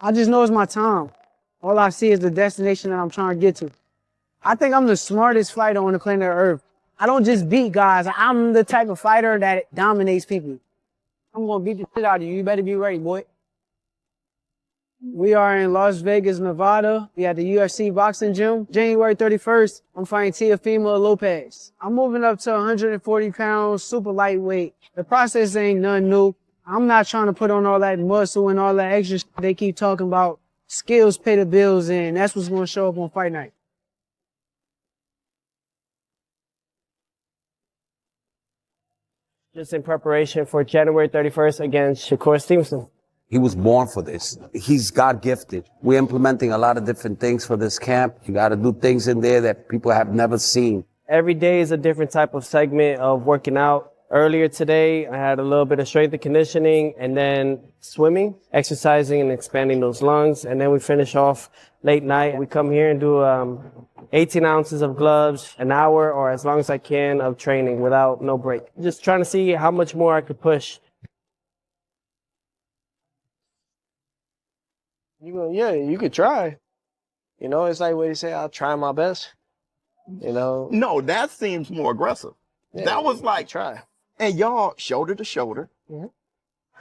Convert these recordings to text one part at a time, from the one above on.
I just know it's my time. All I see is the destination that I'm trying to get to. I think I'm the smartest fighter on the planet Earth. I don't just beat guys. I'm the type of fighter that dominates people. I'm gonna beat the shit out of you. You better be ready, boy. We are in Las Vegas, Nevada. We at the UFC boxing gym. January 31st, I'm fighting Teofimo Lopez. I'm moving up to 140 pounds, super lightweight. The process ain't nothing new. I'm not trying to put on all that muscle and all that extra shit they keep talking about. Skills pay the bills, and that's what's gonna show up on fight night. Just in preparation for January 31st against Shakur Stevenson. He was born for this. He's God gifted. We're implementing a lot of different things for this camp. You got to do things in there that people have never seen. Every day is a different type of segment of working out. Earlier today, I had a little bit of strength and conditioning and then swimming, exercising and expanding those lungs. And then we finish off late night. We come here and do 18 ounces of gloves, an hour or as long as I can of training without no break. Just trying to see how much more I could push. Yeah, you could try. You know, it's like what they say, I'll try my best. You know? No, that seems more aggressive. Yeah, that was like, try. And y'all shoulder to shoulder,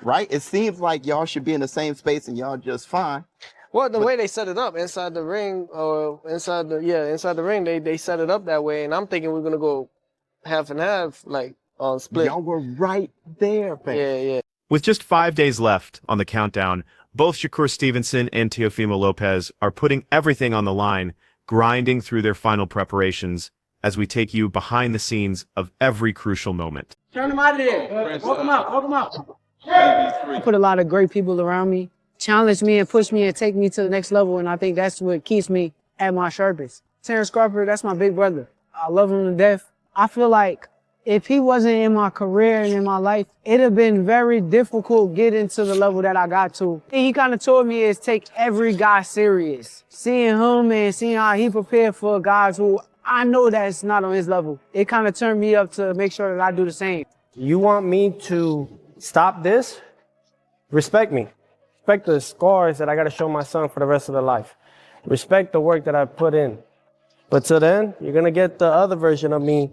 right? It seems like y'all should be in the same space and y'all just fine. Well, the way they set it up inside the ring, or inside the ring, they set it up that way. And I'm thinking we're going to go half and half, like on split. Y'all were right there, man. Yeah. With just 5 days left on the countdown, both Shakur Stevenson and Teofimo Lopez are putting everything on the line, grinding through their final preparations as we take you behind the scenes of every crucial moment. Turn them out of there. Walk them out. I put a lot of great people around me, challenge me and push me and take me to the next level, and I think that's what keeps me at my sharpest. Terrence Crawford, that's my big brother. I love him to death. I feel like if he wasn't in my career and in my life, it'd have been very difficult getting to the level that I got to. He kind of told me is take every guy serious. Seeing him and seeing how he prepared for guys who I know that's not on his level, it kind of turned me up to make sure that I do the same. You want me to stop this? Respect me. Respect the scars that I got to show my son for the rest of their life. Respect the work that I put in. But till then, you're going to get the other version of me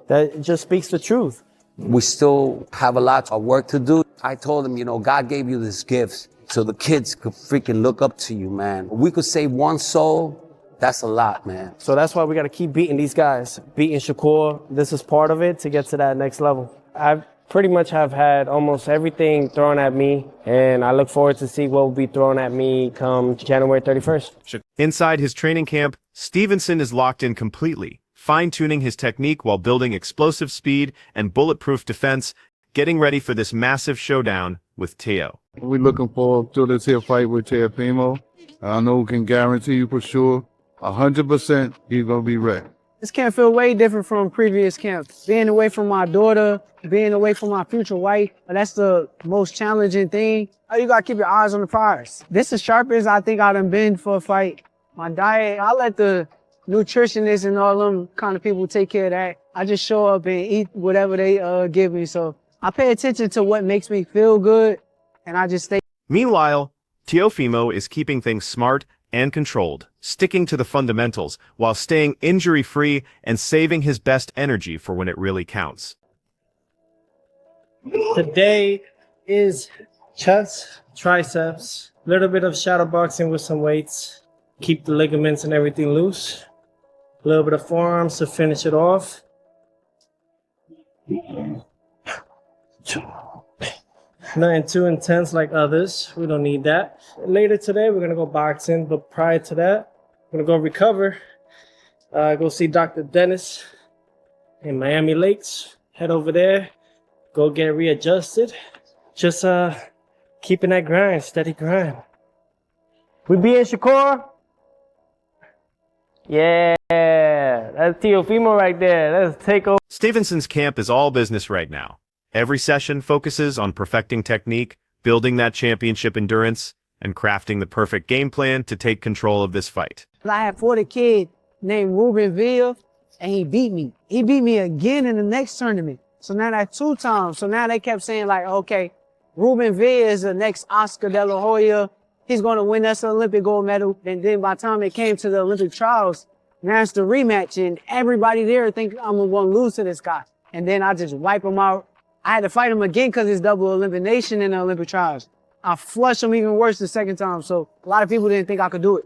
that just speaks the truth. We still have a lot of work to do. I told him, God gave you this gift so the kids could freaking look up to you, man. If we could save one soul, that's a lot, man. So that's why we got to keep beating these guys. Beating Shakur, this is part of it to get to that next level. I pretty much have had almost everything thrown at me, and I look forward to see what will be thrown at me come January 31st. Inside his training camp, Stevenson is locked in completely, fine-tuning his technique while building explosive speed and bulletproof defense, getting ready for this massive showdown with Teo. We're looking forward to this here fight with Teofimo. I know we can guarantee you for sure, 100% he's going to be ready. This camp feel way different from previous camps. Being away from my daughter, being away from my future wife, that's the most challenging thing. You gotta keep your eyes on the prize. This is sharpest I think I done been for a fight. My diet, I let the nutritionists and all them kind of people take care of that. I just show up and eat whatever they give me. So I pay attention to what makes me feel good, and I just stay. Meanwhile, Teofimo is keeping things smart and controlled, sticking to the fundamentals while staying injury-free and saving his best energy for when it really counts. Today is chest, triceps, a little bit of shadow boxing with some weights. Keep the ligaments and everything loose. A little bit of forearms to finish it off. Nothing too intense like others. We don't need that. Later today, we're going to go boxing. But prior to that, we're going to go recover. Go see Dr. Dennis in Miami Lakes. Head over there. Go get readjusted. Just keeping that grind, steady grind. We being Shakur? Yeah, that's Teofimo right there. Let's take over. Stevenson's camp is all business right now. Every session focuses on perfecting technique, building that championship endurance, and crafting the perfect game plan to take control of this fight. I had fought a kid named Ruben Villa, and he beat me. He beat me again in the next tournament. So now that's 2 times. So now they kept saying like, okay, Ruben Villa is the next Oscar De La Hoya, he's going to win us an Olympic gold medal. And then by the time it came to the Olympic trials, now it's the rematch, and everybody there think I'm going to lose to this guy. And then I just wipe him out. I had to fight him again because it's double elimination in the Olympic trials. I flushed him even worse the second time, so a lot of people didn't think I could do it.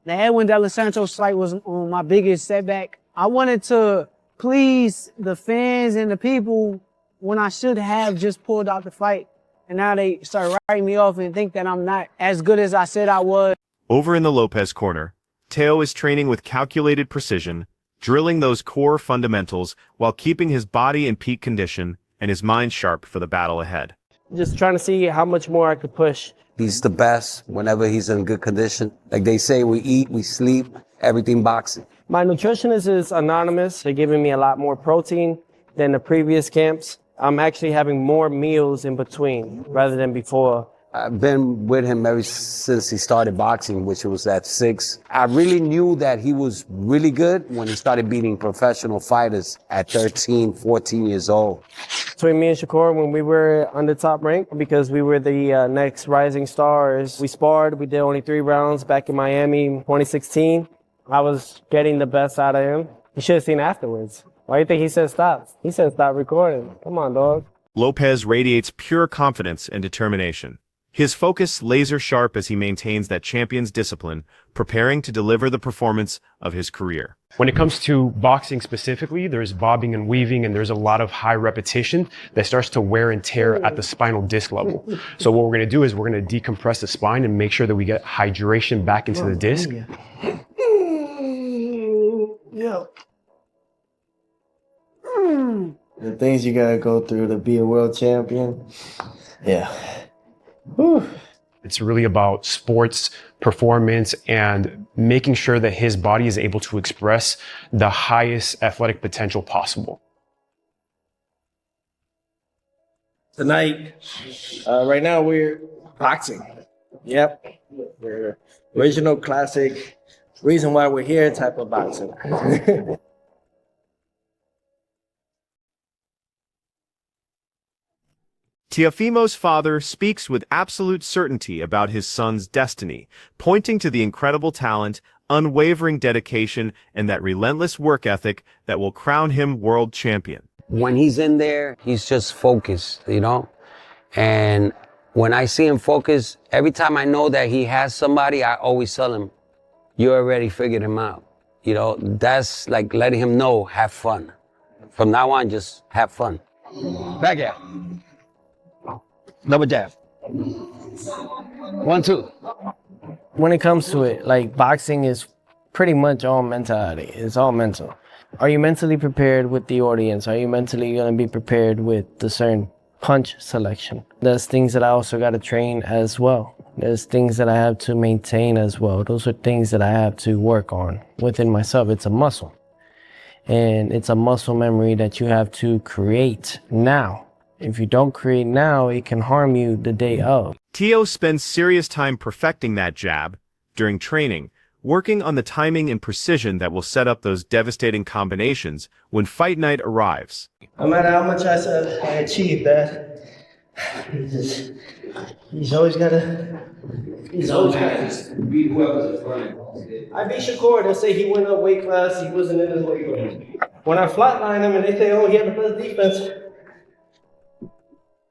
The Edwin De Los Santos fight was my biggest setback. I wanted to please the fans and the people when I should have just pulled out the fight. And now they start writing me off and think that I'm not as good as I said I was. Over in the Lopez corner, Teo is training with calculated precision, drilling those core fundamentals while keeping his body in peak condition and his mind sharp for the battle ahead. Just trying to see how much more I could push. He's the best whenever he's in good condition. Like they say, we eat, we sleep, everything boxing. My nutritionist is anonymous. They're giving me a lot more protein than the previous camps. I'm actually having more meals in between rather than before. I've been with him ever since he started boxing, which was at 6. I really knew that he was really good when he started beating professional fighters at 13, 14 years old. Between me and Shakur, when we were on the top rank, because we were the next rising stars, we sparred. We did only 3 rounds back in Miami in 2016. I was getting the best out of him. You should have seen afterwards. Why do you think he said stop? He said stop recording. Come on, dog. Lopez radiates pure confidence and determination. His focus laser sharp as he maintains that champion's discipline, preparing to deliver the performance of his career. When it comes to boxing specifically, there's bobbing and weaving, and there's a lot of high repetition that starts to wear and tear at the spinal disc level. So what we're going to do is we're going to decompress the spine and make sure that we get hydration back into the disc. Yeah. The things you gotta go through to be a world champion. Yeah. Whew. It's really about sports performance and making sure that his body is able to express the highest athletic potential possible. Tonight, right now we're boxing. Yep. We're original classic, reason why we're here type of boxing. Teofimo's father speaks with absolute certainty about his son's destiny, pointing to the incredible talent, unwavering dedication, and that relentless work ethic that will crown him world champion. When he's in there, he's just focused, you know? And when I see him focus, every time I know that he has somebody, I always tell him, you already figured him out. You know, that's like letting him know, have fun. From now on, just have fun. Back here. Double jab. 1, 2. When it comes to it, like boxing is pretty much all mentality. It's all mental. Are you mentally prepared with the audience? Are you mentally going to be prepared with the certain punch selection? There's things that I also got to train as well. There's things that I have to maintain as well. Those are things that I have to work on within myself. It's a muscle. And it's a muscle memory that you have to create now. If you don't create now, it can harm you the day of. Teo spends serious time perfecting that jab during training, working on the timing and precision that will set up those devastating combinations when fight night arrives. No matter how much I said I achieved that, he's always gotta beat whoever's in front of him. I beat Shakur. They'll say he went up weight class, he wasn't in his weight class. When I flatline him and they say, oh, he had the best defense,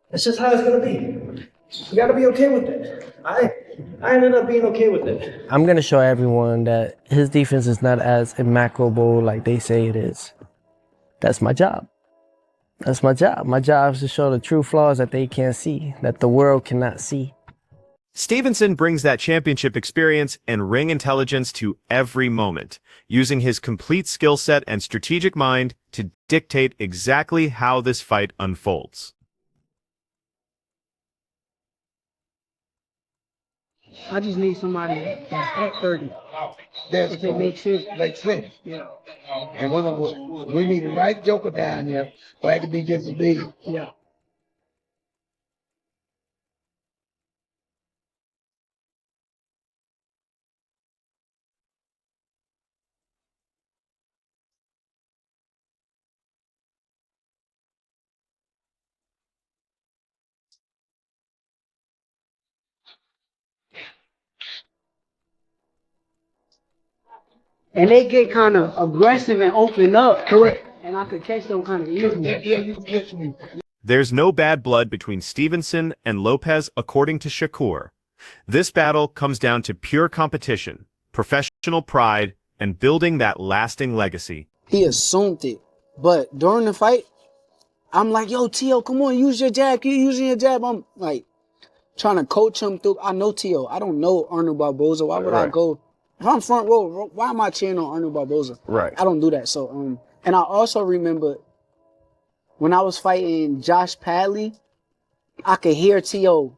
that's just how it's gonna be. You gotta be okay with it. I ended up being okay with it. I'm gonna show everyone that his defense is not as immaculable like they say it is. That's my job. That's my job. My job is to show the true flaws that they can't see, that the world cannot see. Stevenson brings that championship experience and ring intelligence to every moment, using his complete skill set and strategic mind to dictate exactly how this fight unfolds. I just need somebody that's at 30. That's to make sure. makes sense. Yeah. And we need the right joker down here for it to be just as big. Yeah. and they get kind of aggressive and open up. Correct. And I could catch them kind of easily. Yeah, you catch me. There's no bad blood between Stevenson and Lopez, according to Shakur. This battle comes down to pure competition, professional pride, and building that lasting legacy. He assumed it. But during the fight, I'm like, yo, Tio, come on, use your jab. Keep using your jab. I'm like trying to coach him through. I know Tio. I don't know Arnold Barboza. Why would I go? If I'm front row, why am I cheering on Arnold Barboza? Right. I don't do that. So, and I also remember when I was fighting Josh Padley, I could hear Tio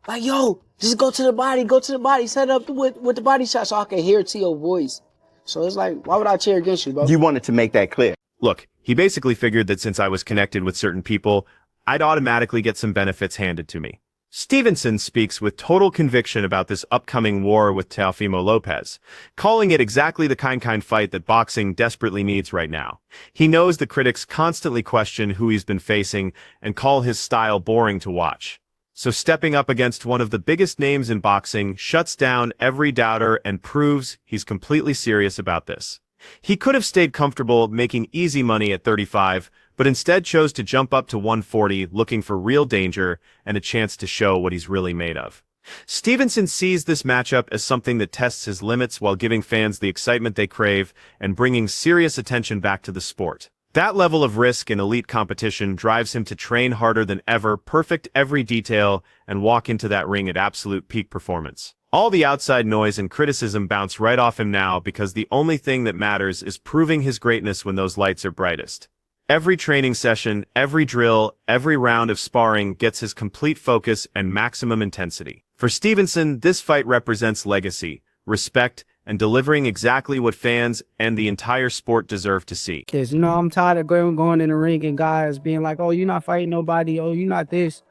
like, yo, just go to the body, set up with the body shot, so I could hear Tio's voice. So it's like, why would I cheer against you, bro? You wanted to make that clear. Look, he basically figured that since I was connected with certain people, I'd automatically get some benefits handed to me. Stevenson speaks with total conviction about this upcoming war with Teofimo Lopez, calling it exactly the kind fight that boxing desperately needs right now. He knows the critics constantly question who he's been facing and call his style boring to watch. So stepping up against one of the biggest names in boxing shuts down every doubter and proves he's completely serious about this. He could have stayed comfortable making easy money at 35, but instead chose to jump up to 140 looking for real danger and a chance to show what he's really made of. Stevenson sees this matchup as something that tests his limits while giving fans the excitement they crave and bringing serious attention back to the sport. That level of risk in elite competition drives him to train harder than ever, perfect every detail, and walk into that ring at absolute peak performance. All the outside noise and criticism bounce right off him now because the only thing that matters is proving his greatness when those lights are brightest. Every training session, every drill, every round of sparring gets his complete focus and maximum intensity. For Stevenson, this fight represents legacy, respect, and delivering exactly what fans and the entire sport deserve to see. Because, I'm tired of going in the ring and guys being like, oh, you're not fighting nobody. Oh, you're not this.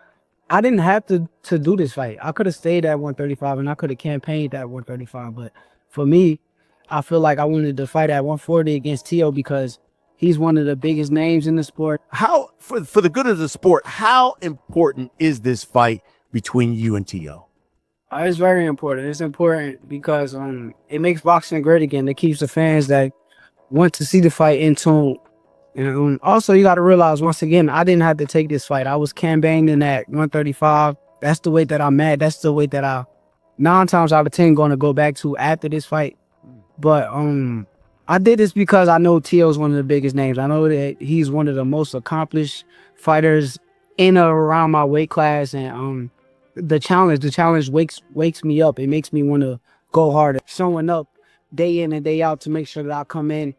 I didn't have to do this fight. I could have stayed at 135 and I could have campaigned at 135. But for me, I feel like I wanted to fight at 140 against Tio because he's one of the biggest names in the sport. How, for the good of the sport, how important is this fight between you and Tio? It's very important. It's important because it makes boxing great again. It keeps the fans that want to see the fight in tune. And also, you got to realize, once again, I didn't have to take this fight. I was campaigning at 135. That's the weight that I'm at. That's the weight that I 9 times out of 10 going to go back to after this fight. But I did this because I know Tio's one of the biggest names. I know that he's one of the most accomplished fighters in or around my weight class. And the challenge wakes me up. It makes me want to go harder. Showing up day in and day out to make sure that I come in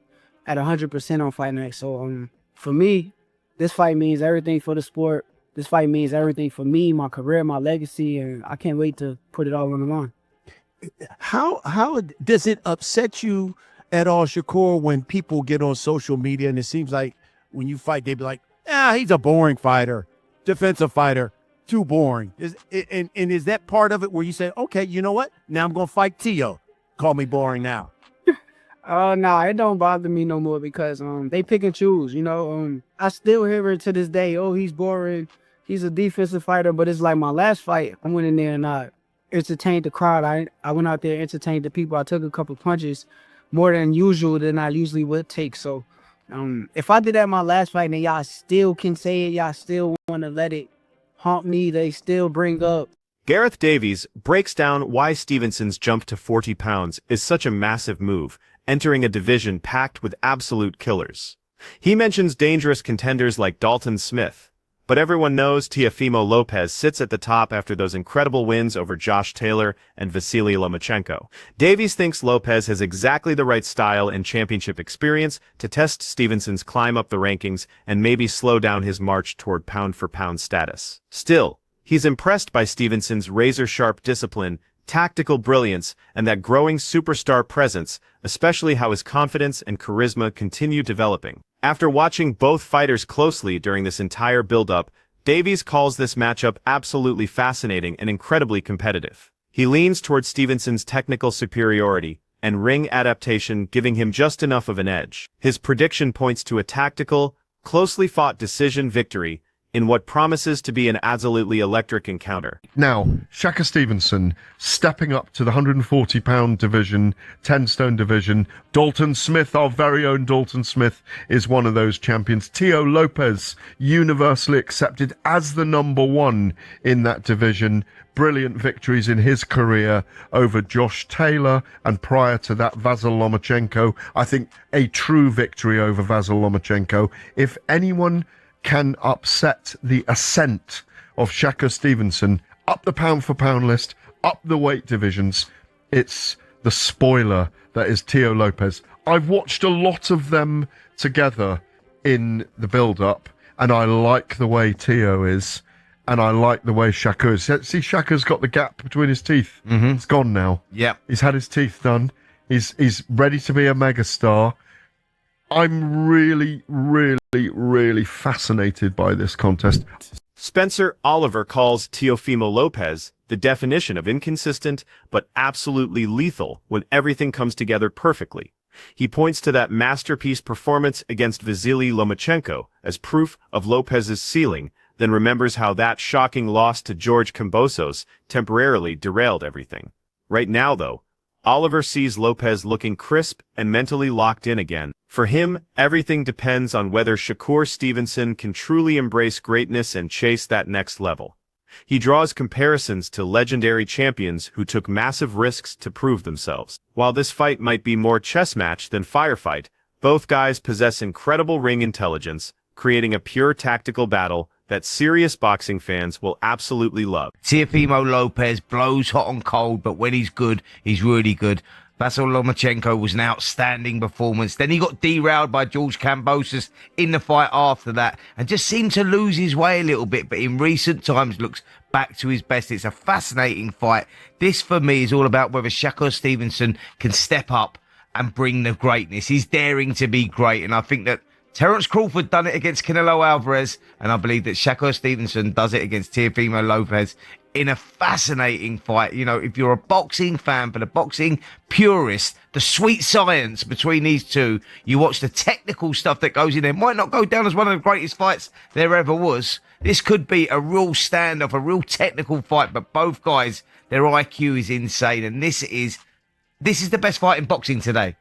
at 100% on Fight Night. So for me, this fight means everything for the sport. This fight means everything for me, my career, my legacy, and I can't wait to put it all on the line. How does it upset you at all, Shakur, when people get on social media and it seems like when you fight, they be like, he's a boring fighter, defensive fighter, too boring. Is that part of it where you say, okay, you know what? Now I'm going to fight Tio. Call me boring now. No, it don't bother me no more because they pick and choose, I still hear it to this day, oh, he's boring, he's a defensive fighter, but it's like my last fight, I went in there and I entertained the crowd. I went out there, entertained the people. I took a couple punches more than usual than I usually would take. So if I did that my last fight and y'all still can say it, y'all still want to let it haunt me, they still bring up. Gareth Davies breaks down why Stevenson's jump to 40 pounds is such a massive move, entering a division packed with absolute killers. He mentions dangerous contenders like Dalton Smith, but everyone knows Teofimo Lopez sits at the top after those incredible wins over Josh Taylor and Vasily Lomachenko. Davies thinks Lopez has exactly the right style and championship experience to test Stevenson's climb up the rankings and maybe slow down his march toward pound-for-pound status. Still, he's impressed by Stevenson's razor-sharp discipline, tactical brilliance, and that growing superstar presence, especially how his confidence and charisma continue developing. After watching both fighters closely during this entire build-up, Davies calls this matchup absolutely fascinating and incredibly competitive. He leans toward Stevenson's technical superiority and ring adaptation, giving him just enough of an edge. His prediction points to a tactical, closely fought decision victory in what promises to be an absolutely electric encounter. Now, Shakur Stevenson stepping up to the 140-pound division, 10-stone division. Dalton Smith, our very own Dalton Smith, is one of those champions. Teo Lopez, universally accepted as the number one in that division. Brilliant victories in his career over Josh Taylor, and prior to that, Vasyl Lomachenko. I think a true victory over Vasyl Lomachenko. If anyone can upset the ascent of Shakur Stevenson up the pound-for-pound list, up the weight divisions, it's the spoiler that is Teo Lopez. I've watched a lot of them together in the build-up, and I like the way Teo is. And I like the way Shakur is. See, Shakur's got the gap between his teeth. It's gone now. Yep. He's had his teeth done. He's ready to be a megastar. I'm really, really, really fascinated by this contest. Spencer Oliver calls Teofimo Lopez the definition of inconsistent, but absolutely lethal when everything comes together perfectly. He points to that masterpiece performance against Vasily Lomachenko as proof of Lopez's ceiling, then remembers how that shocking loss to George Kambosos temporarily derailed everything. Right now, though, Oliver sees Lopez looking crisp and mentally locked in again. For him, everything depends on whether Shakur Stevenson can truly embrace greatness and chase that next level. He draws comparisons to legendary champions who took massive risks to prove themselves. While this fight might be more chess match than firefight, both guys possess incredible ring intelligence, creating a pure tactical battle that serious boxing fans will absolutely love. Teofimo Lopez blows hot and cold, but when he's good, he's really good. Vasyl Lomachenko was an outstanding performance. Then he got derailed by George Kambosos in the fight after that and just seemed to lose his way a little bit, but in recent times looks back to his best. It's a fascinating fight. This, for me, is all about whether Shakur Stevenson can step up and bring the greatness. He's daring to be great, and I think that Terence Crawford done it against Canelo Alvarez, and I believe that Shakur Stevenson does it against Teofimo Lopez in a fascinating fight. You know, if you're a boxing fan, but a boxing purist, the sweet science between these two, you watch the technical stuff that goes in there, might not go down as one of the greatest fights there ever was. This could be a real standoff, a real technical fight, but both guys, their IQ is insane, and this is the best fight in boxing today.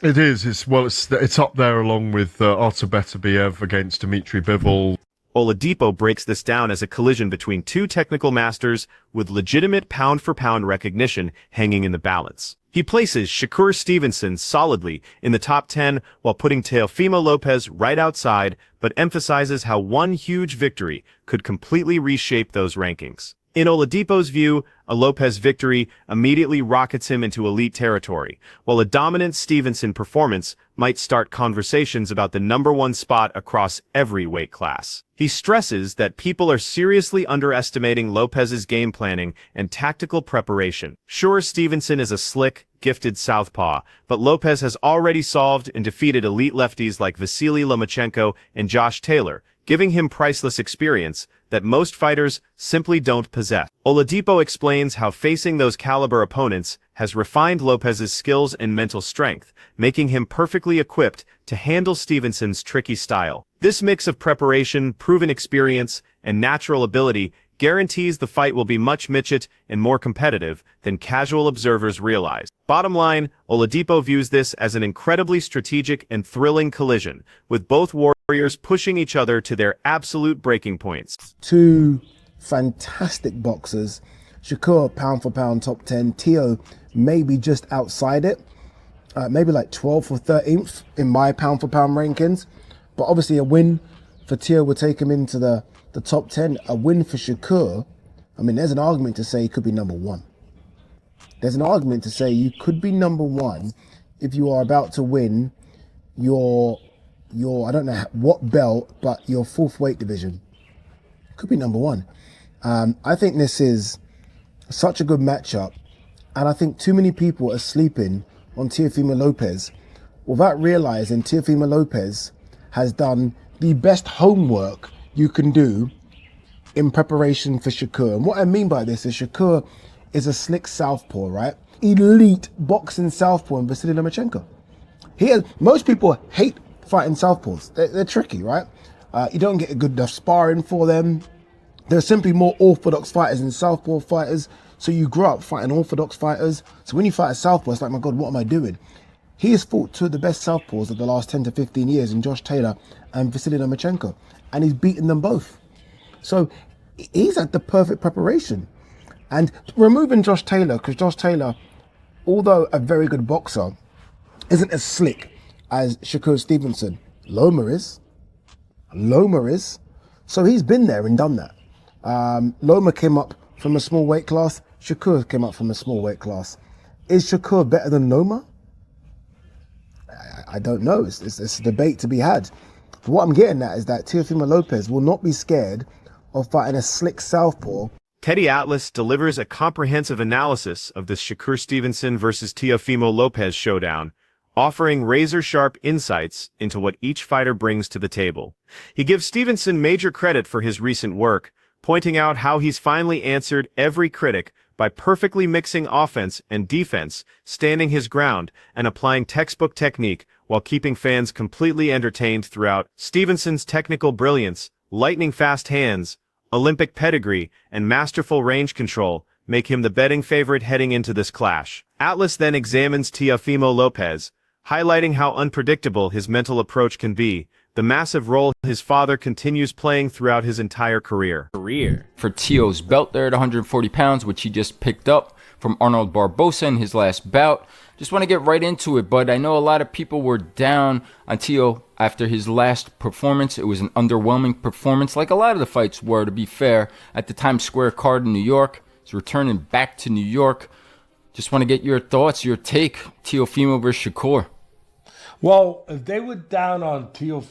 It is. It's up there along with Artur Beterbiev against Dmitry Bivol. Oladipo breaks this down as a collision between two technical masters with legitimate pound-for-pound recognition hanging in the balance. He places Shakur Stevenson solidly in the top 10 while putting Teofimo Lopez right outside, but emphasizes how one huge victory could completely reshape those rankings. In Oladipo's view, a Lopez victory immediately rockets him into elite territory, while a dominant Stevenson performance might start conversations about the #1 spot across every weight class. He stresses that people are seriously underestimating Lopez's game planning and tactical preparation. Sure, Stevenson is a slick, gifted southpaw, but Lopez has already solved and defeated elite lefties like Vasily Lomachenko and Josh Taylor, giving him priceless experience that most fighters simply don't possess. Oladipo explains how facing those caliber opponents has refined Lopez's skills and mental strength, making him perfectly equipped to handle Stevenson's tricky style. This mix of preparation, proven experience, and natural ability guarantees the fight will be much midget and more competitive than casual observers realize. Bottom line, Oladipo views this as an incredibly strategic and thrilling collision, with both warriors pushing each other to their absolute breaking points. Two fantastic boxers. Shakur, pound for pound, top 10. Teo, maybe just outside it. Maybe like 12th or 13th in my pound for pound rankings. But obviously a win for Teo would take him into the top 10. A win for Shakur, I mean, there's an argument to say he could be #1. There's an argument to say you could be #1 if you are about to win your I don't know what belt, but your 4th weight division. Could be #1. I think this is such a good matchup, and I think too many people are sleeping on Teofimo Lopez without realizing Teofimo Lopez has done the best homework you can do in preparation for Shakur. And what I mean by this is Shakur is a slick southpaw, right? Elite boxing southpaw in Vasily Lomachenko. Most people hate fighting southpaws. They're tricky, right? You don't get a good enough sparring for them. There are simply more orthodox fighters than southpaw fighters. So you grow up fighting orthodox fighters. So when you fight a southpaw, it's like, my God, what am I doing? He has fought two of the best southpaws of the last 10 to 15 years in Josh Taylor and Vasily Lomachenko. And he's beaten them both. So he's had the perfect preparation. And removing Josh Taylor, because Josh Taylor, although a very good boxer, isn't as slick as Shakur Stevenson. Loma is. So he's been there and done that. Loma came up from a small weight class. Shakur came up from a small weight class. Is Shakur better than Loma? I don't know. It's a debate to be had. But what I'm getting at is that Teofimo Lopez will not be scared of fighting a slick southpaw. Teddy Atlas delivers a comprehensive analysis of the Shakur Stevenson versus Teofimo Lopez showdown, offering razor-sharp insights into what each fighter brings to the table. He gives Stevenson major credit for his recent work, pointing out how he's finally answered every critic by perfectly mixing offense and defense, standing his ground, and applying textbook technique while keeping fans completely entertained throughout. Stevenson's technical brilliance, lightning-fast hands, Olympic pedigree, and masterful range control make him the betting favorite heading into this clash. Atlas then examines Teofimo Lopez, highlighting how unpredictable his mental approach can be, the massive role his father continues playing throughout his entire career. For Teo's belt there at 140 pounds, which he just picked up from Arnold Barbosa in his last bout. Just want to get right into it, but I know a lot of people were down on Teo after his last performance. It was an underwhelming performance, like a lot of the fights were, to be fair, at the Times Square card in New York. He's returning back to New York. Just want to get your thoughts, your take, Teofimo versus Shakur. Well, if they were down on Teo,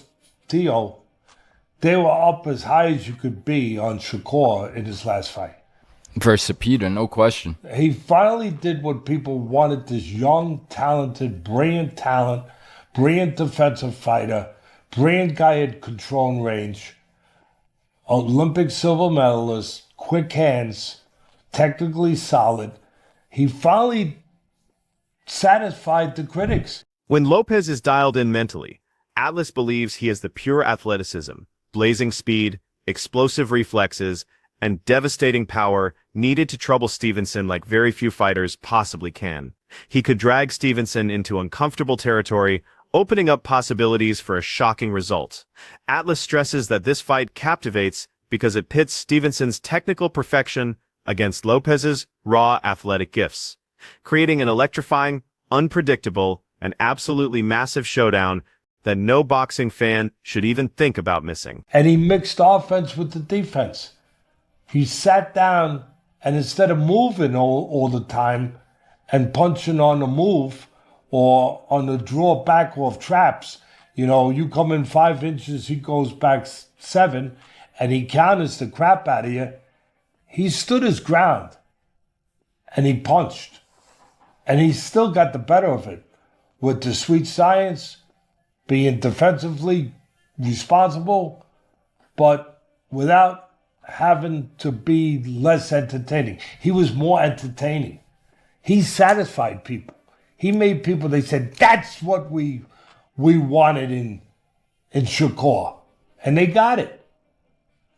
they were up as high as you could be on Shakur in his last fight. Versus Peter, no question. He finally did what people wanted, this young, talented, brilliant talent, brilliant defensive fighter, brilliant guy at control and range, Olympic silver medalist, quick hands, technically solid. He finally satisfied the critics. When Lopez is dialed in mentally, Atlas believes he has the pure athleticism, blazing speed, explosive reflexes, and devastating power needed to trouble Stevenson like very few fighters possibly can. He could drag Stevenson into uncomfortable territory, opening up possibilities for a shocking result. Atlas stresses that this fight captivates because it pits Stevenson's technical perfection against Lopez's raw athletic gifts, creating an electrifying, unpredictable, and absolutely massive showdown that no boxing fan should even think about missing. And he mixed offense with the defense. He sat down, and instead of moving all the time and punching on the move or on the draw back off traps, you know, you come in 5 inches, he goes back 7, and he counters the crap out of you. He stood his ground, and he punched. And he still got the better of it with the sweet science, being defensively responsible, but without having to be less entertaining. He was more entertaining. He satisfied people. He made people, they said, that's what we wanted in Shakur. And they got it.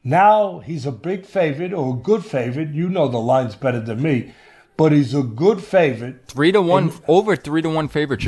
Now he's a big favorite, or a good favorite. You know the line's better than me, but he's a good favorite. 3-1, over 3-1 favorite.